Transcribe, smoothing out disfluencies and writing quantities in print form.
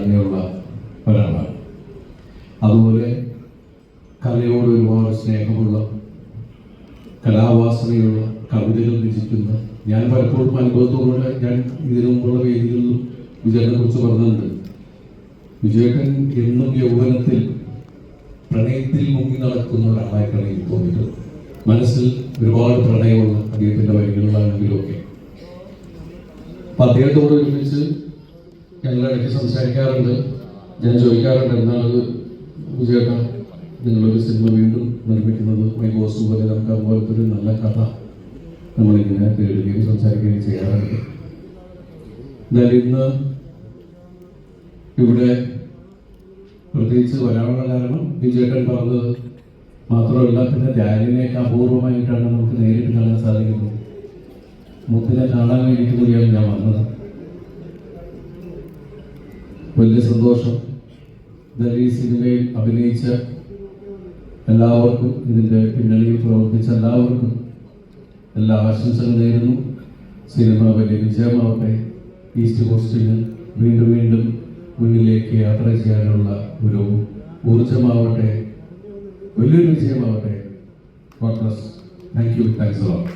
ധാരണയുള്ള ഒരാളാണ്. അതുപോലെ കലയോട് ഒരുപാട് സ്നേഹമുള്ള, കലാവാസനയുള്ള, കവിതകൾ രചിക്കുന്ന, ഞാൻ പലപ്പോഴും അനുഭവത്തോടെ ഞാൻ ഇതിനു മുമ്പുള്ള വേദികളിലും വിജയനെ കുറിച്ച് പറഞ്ഞിട്ടുണ്ട്. വിജയേട്ടൻ എന്നും യൗവനത്തിൽ പ്രണയത്തിൽ മുങ്ങി നടക്കുന്ന ഒരാളായിട്ടാണ് എനിക്ക് തോന്നിയത്. മനസ്സിൽ ഒരുപാട് പ്രണയമുള്ള അദ്ദേഹത്തിൻ്റെ വരികളിലാണെങ്കിലും ഒക്കെ. അപ്പം അദ്ദേഹത്തോട് ഒരുമിച്ച് ഞങ്ങളിടയ്ക്ക് സംസാരിക്കാറുണ്ട്. ഞാൻ ചോദിക്കാറുണ്ട്, എന്താണ് വിജയേട്ട നിങ്ങളൊരു സിനിമ വീണ്ടും നിർമ്മിക്കുന്നത്, മൈ ബോസ് പോലെ നമുക്ക് അതുപോലത്തെ ഒരു നല്ല കഥ നമ്മളിങ്ങനെ തേടുകയും സംസാരിക്കുകയും ചെയ്യാറുണ്ട്. എന്നാലും ഇന്ന് ഇവിടെ പ്രത്യേകിച്ച് വരാനുള്ള കാരണം വിജയേട്ടൻ പറഞ്ഞത് മാത്രമല്ല, പിന്നെ ധ്യാനിനെയൊക്കെ അപൂർവമായിട്ടാണ് നമുക്ക് നേരിട്ട് കാണാൻ സാധിക്കുന്നത്. മുത്തിനെ കാണാൻ വേണ്ടിയിട്ട് കൂടിയാണ് ഞാൻ വന്നത്. വലിയ സന്തോഷം. ഈ സിനിമയിൽ അഭിനയിച്ച എല്ലാവർക്കും, ഇതിൻ്റെ പിന്നണിയിൽ പ്രവർത്തിച്ച എല്ലാവർക്കും എല്ലാ ആശംസകളും നേരുന്നു. സിനിമ വലിയ വിജയമാവട്ടെ. ഈസ്റ്റ് കോസ്റ്റിന് വീണ്ടും വീണ്ടും മുന്നിലേക്ക് യാത്ര ചെയ്യാനുള്ള ഒരു ഊർജമാവട്ടെ, വലിയൊരു വിജയമാവട്ടെ. God bless. Thank you. Thanks a lot.